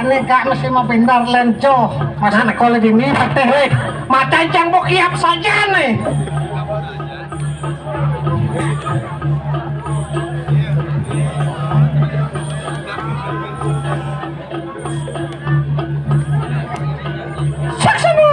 ini kak mesti mau pintar lenco masa sekolah ini pateh macan cangkok kiap saja nih saksanu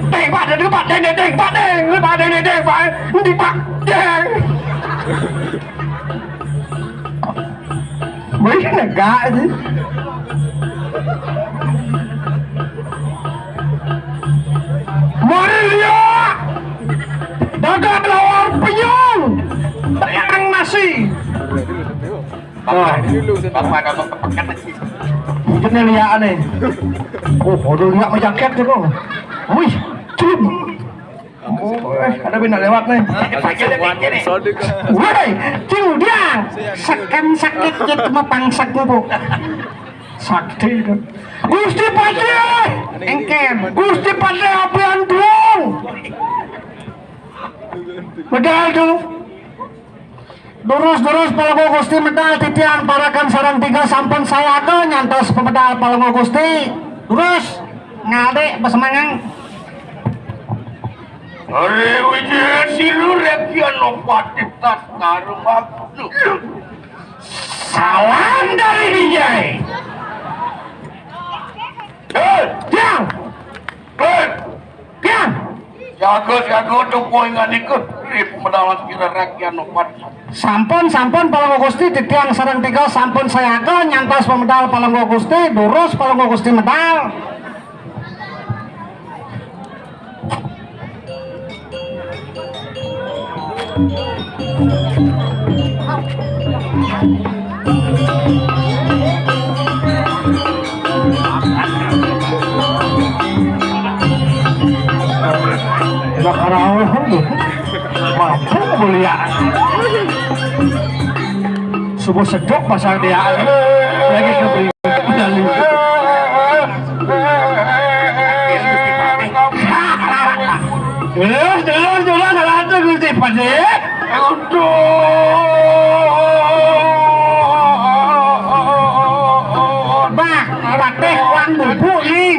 deng pak deng pak deng deng pak deng pak deng deng pak di pak deng mấy cái này gạ chứ Maria dagang lawar penyong yang nasi bapak dapat paket nasi mungkin lihat nih oh bodoh nggak mau jaket sih kok wih celum ada bina lewat nih. Woi, dia sekan sakit gitu mah pangsak bu. Sakti kan. Gusti Padre, engken. Gusti Padre apian dong. Medal tuh. Durus Palanggo Gusti medal titian parakan sarang 3 sampun saya ke nyantos pemedal Palanggo Gusti. Durus ngade besemangang. Hari wijaya silu rekian lompati tas karung waktu. Salam dari Wijay. Yang jago tuh poingan ikut pedawan kira rekian lompati. Sampun Palanggo Gusti titiang sareng 3 sampun saya ke nyantos pemedal Palanggo Gusti. Durus Palanggo Gusti medal. Bakaran mampu mulia subuh sedok pasang dia lagi keberi medali jelas ada Gusti Padre bah pateh uang bubu nih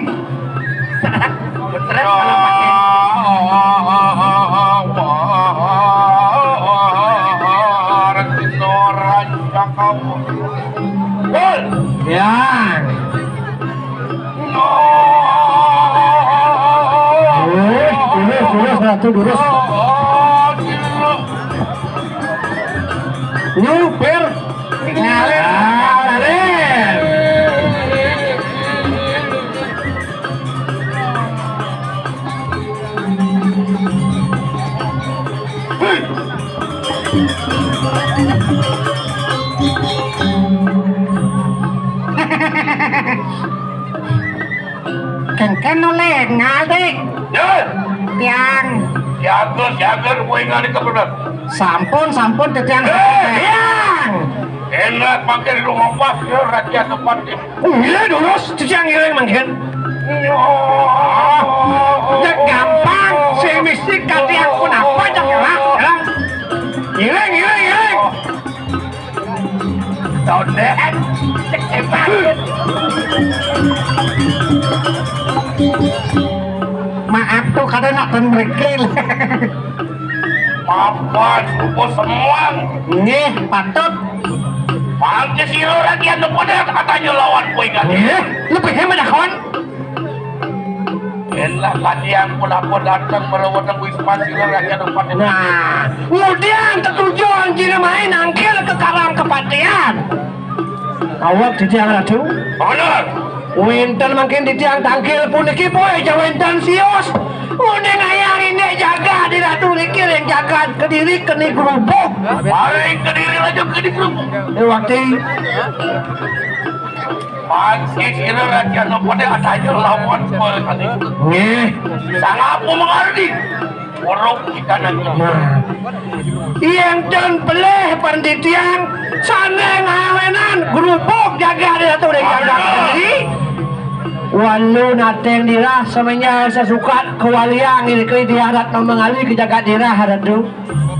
ya durus nyupir ngalir Ken oleh ngalih tiang jago kowe ngali kebenar sampun tiang enak pakai di rumah pas rakyat tempat iya durus tiang iring mangkin udah gampang si mistik kati aku apa aja iring Dondet cepat maaf tuh kadang nak merikil maafan subuh semua nih patut panggil si lo lagi yang pada katanya lawan kue kan lebih hebat dah kawan enak tadi yang pun datang merawat wisman si lo lagi yang pada nah kemudian tertujuan jika main angkil ke karang kepatian awak di tiang ratu benar winten makin di tiang tangkil pun iki boy jawinten sios udah ngayang ini jaga di ratu likir yang jaga kediri keni gerubuk paling kediri aja keni gerubuk waktu pagi kira rakyat pada adanya lawan kali sangat apa mengardi orok kita nanti yang dan peleh panditiang sana ngawenan gerubuk jaga di ratu yang jaga kediri walau nateng dirah semuanya sesukat kewaliang ini ke diharat mengalih ke jaga dirah haradu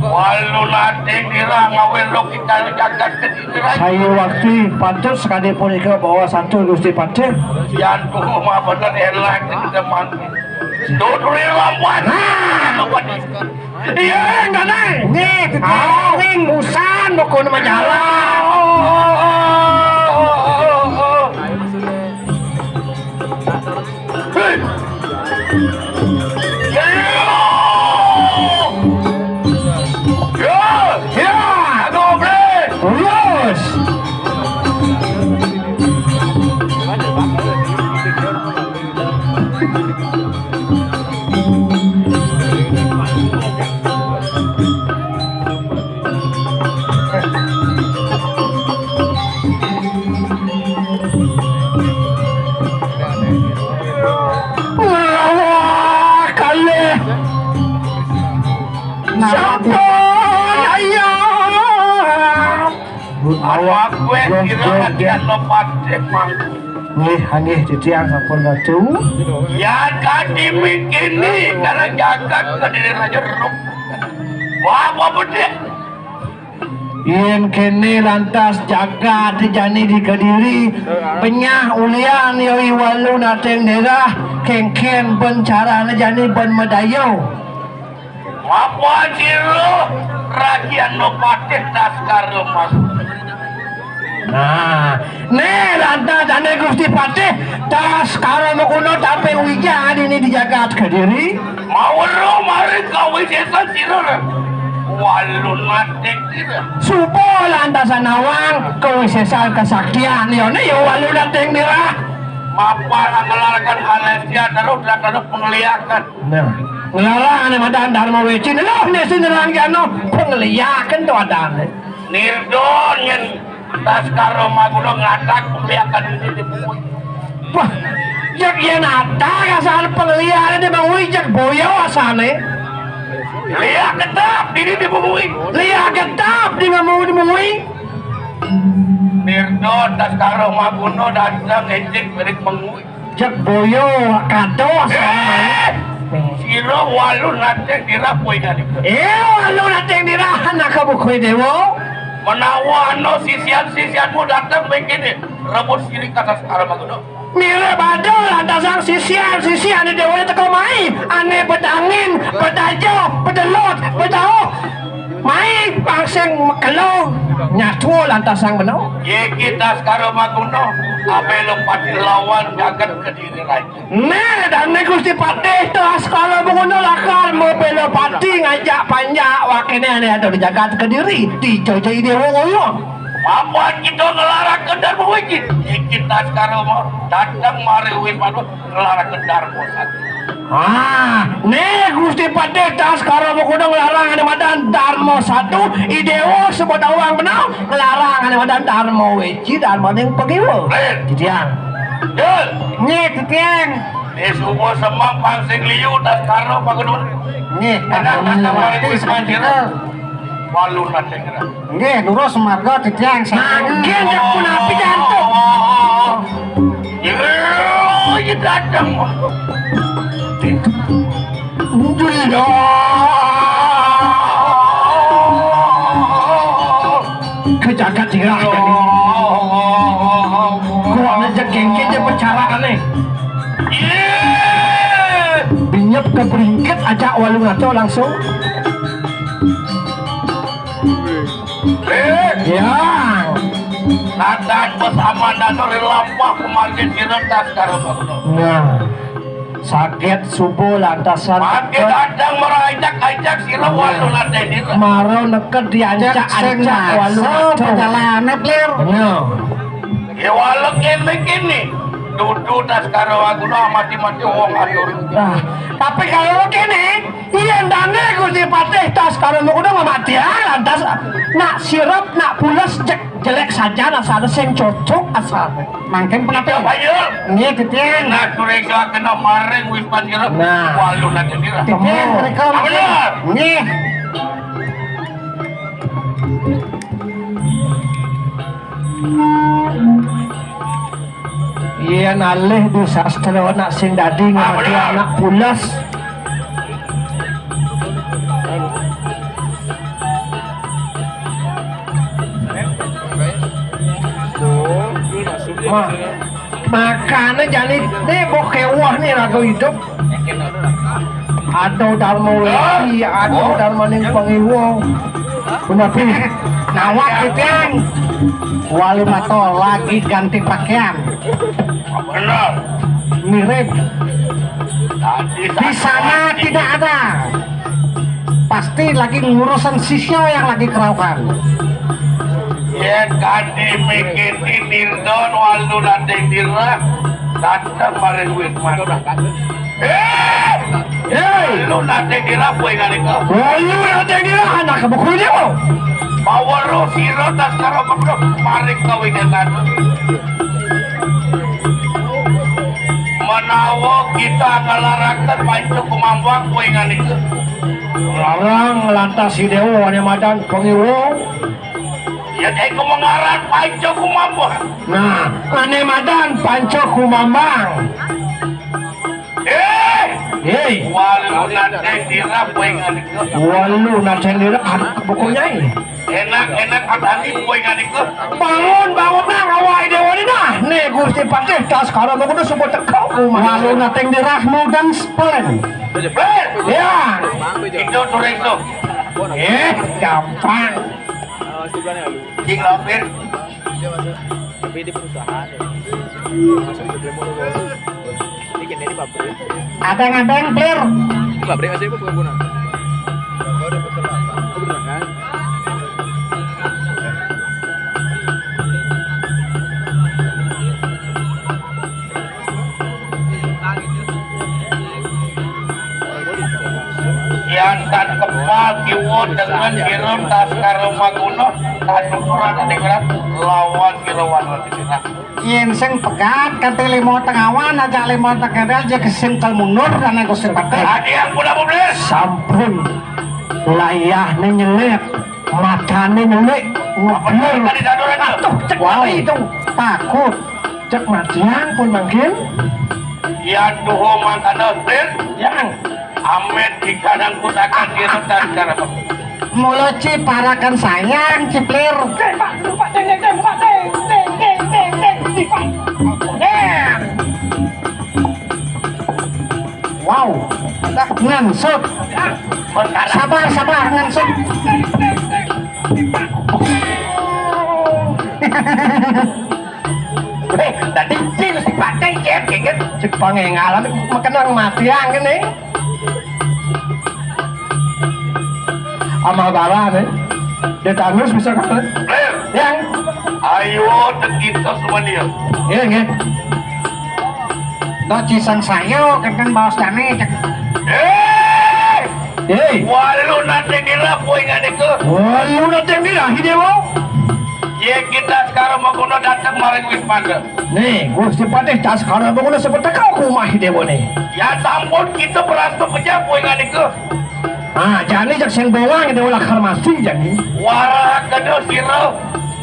walu nate dira ngawin lo kita jagat ke dira Saya waktu patut sekali pun ika bawa satu Gusti Patih. yan ko mah bener elak kita mati dudure lambat Iya, enggak naik. Nih, awing musan bokon majalah. awak gue kira dia lepas emang Hangih titiang sampun batu. ya kaki bikin nih karena jagat ke diri raja ruk wah apa bede Yen kene lantas jaga dijani di Kediri penyah ulian yoi walu nateng daerah kengken ben cara jani ben medayau apa sih lo rakyat no pakai taskar lo mas nah ne lantas ane Gusti Patih tas karo makuno tapi uija ini di jagat Kediri mau lo mari kau wisesa siro walu nateng dira supo lantasan awang kewisesan kesaktian yone yo walu nateng daerah mapa ngelarkan Malaysia terus terus penglihakan nah ngelarang ane madan Dharma Weci loh nesi nerang jano penglihakan tuh adane nirdon yang tas karo magulo ngatak penglihakan ini di bumi wah jak yen ada kasar penglihakan di bang wijak boyo asane lihat ketap ini di bumi lihat ketap di bumi nirdon tas karo magulo datang ngecek berik mengui jak boyo kado asane siro walu nateng dira poin dari walu nateng dirahan nakabukoy dewo menawa no sisian-sisianmu datang begini rebut sirik atas karo magulo mire bado lantasang sisian di dewa teko mai ane bedangin bedajo bedelot bedao mai pangseng mekelo nyatu lantasang beno ye kita karo magulo ape lo pati lawan jagat Kediri raja ne dan ne Gusti Patih tas kalau mengono lakar mau belo pati ngajak panjak wakene ane ada di jagat Kediri di coy dewa ngoyo apa kita ngelarang kendar mewajib kita sekarang mau datang mari wis padu ngelarang kendar bosan ne Gusti Patih tas karo kudu ngelarang ane madan Darmo 1 idewo sebut awang benau ngelarang ane madan Darmo Weci Darmo yang pegiwo titiang jel nye titiang semua semang pangsing liu tas karo pagudu nye enak mari wis manjira walu nateng nye lurus marga titiang mangkin jak punapi jantung ye datang kejagat dirah gua ngejek gengkin dia pencara aneh binyep ke beringket ajak walung atau langsung ya nadan bersama danor lampah kemarin direntas karo magulo nah sakit subuh lantasan makin datang merajak-ajak sira walu nateng dira marau neket diancak-ancak walu perjalanan plir ya walu kene duduk tas karo magulo mati-mati wong atur nah tapi kalau kene iya ndane Gusti Patih tas karo magulo mati lantas nak sirup nak pules jelek saja nasa ada sing cocok asal mangken penapil ayo ini titian nak kureka kena maring wis panjira nah walu nateng dira titian mereka ini iya nalih di sastra nak sing dadi ngerti anak pulas Makanya jadi deh bokewah nih ragu hidup. Aduh Dharma Weti, aduh Dharma ning pangiwo. Kunapi nawak kiteng. Wali mato lagi ganti pakaian. Benar. Mirip. Tadi Di sana tidak ada. Pasti lagi ngurusan sisyo yang lagi keraukan. ya kadi meketi nirdon walu nanti dirah datang mare Wisman. Hei, Lu nanti dirah poe kali kau. walu nanti dia anak kebukunya mo. Bawa siro tas karo makro mari kau dengan. Menawa kita ngelarakan pancu kumambang poe kali kau. Larang lantas si Dewo ane madan pengiwo. Ya kayak kau mengaran pancu kumambang. Nah, ane madan panco kumambang. Hei, Walu nanti dirah poe kali kau. walu nanti dia anak kebukunya ini. Enak adani poe kali kau. Bangun nang awai Dewo ni nah. Nih Gusti Patih tas karo kudu sebut tekau. Walu nanti dirahmu dan spelen. Ya, Itu turun itu. gampang. Cing lapir. Tapi di perusahaan ya. Masuk di Blemoro. Ini kene di pabrik. Adang-adang clear. Di pabrik aja kok bukan guna. Kau udah betul apa? Kau betul kan? Yang tan kepal kiwo dengan kiron tas karo maguno tas ukuran tingkat lawan kiloan tingkat. Yen sing pegat kate limo tengawan aja limo tengedel je kesental mundur dan aku sing patih. Hadiah mudah mudahan. Sampun layahne nyelit, matane nyelit. Benar tadi sadoran Tuh, cek mati itu. Takut. Cek matian pun mungkin. Yang duho mantan dosen. Yang Amet di kadang kudakan kiron tas karo. muloci parakan sayang ciplir. Wow, ngansut. Sabar ngansut. Tadi cing si pakai jet gitu. Cek pangengalan makan mati yang ini. Amal bala nih. Dia tanus bisa kan? Yang Ayo kita semua dia. iya. Do cisang sayo kan bawas dane cek. Hei, Walu nanti dira poe ngane ke. walu datang dia hidewo. Ya kita sekarang mau kuno datang mari Wisman. Nih, Gusti Patih tas karo bangun seperti kau kumah hidewo nih. Ya sampun kita berastu peja poe ngane ke. Ah, jani jak sing bawang hidewo lakar masih jani. Wara kedo siro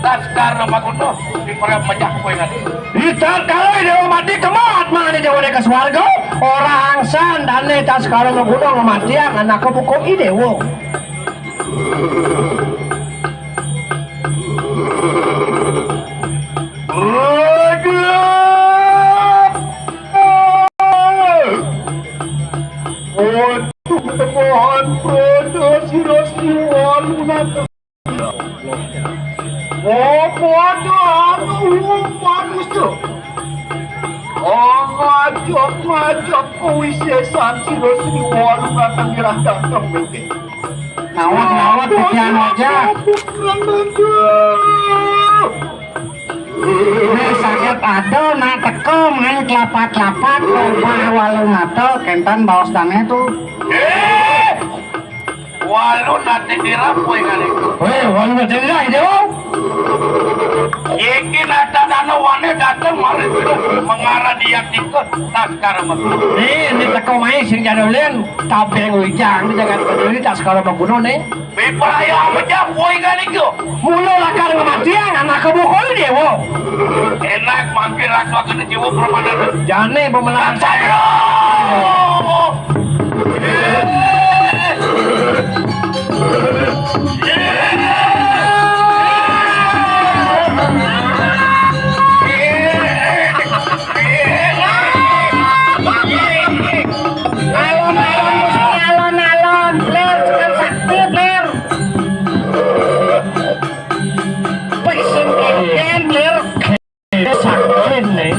tas karo makuno di para pejah poe ngane. Itat kalau hidewo mati kemat mana hidewo dek swarga. Orang san dane tas karo bangun ngamatian anak buku hidewo. Mohon produksi walu nanti. Oh, bodoh, bagus tuh. Oh, ngajak kewisesan si Rosri walu datang datang begini. Nawat pikiran aja. Ini sakit aduh, nak teko main kelapat-kelapat, loba walu ngato, kentan bawas dane tuh. Walu nanti dira poe ngane ke. Weh, walu ngato lah hidewo. Iki nata dana wane datang mari kuno mengarah dia tikut tas karo makuno. Ini teko main sing jadolen, tabeng wijang, jangan peduli tas kalau banguno nih. Bipaya peja poe ngane ke. Mulu lakar ngematian, anak kebukol dewo. Enak mampir rakwa kena jiwa permanen. Jane pemelaan Saya. Rin nih.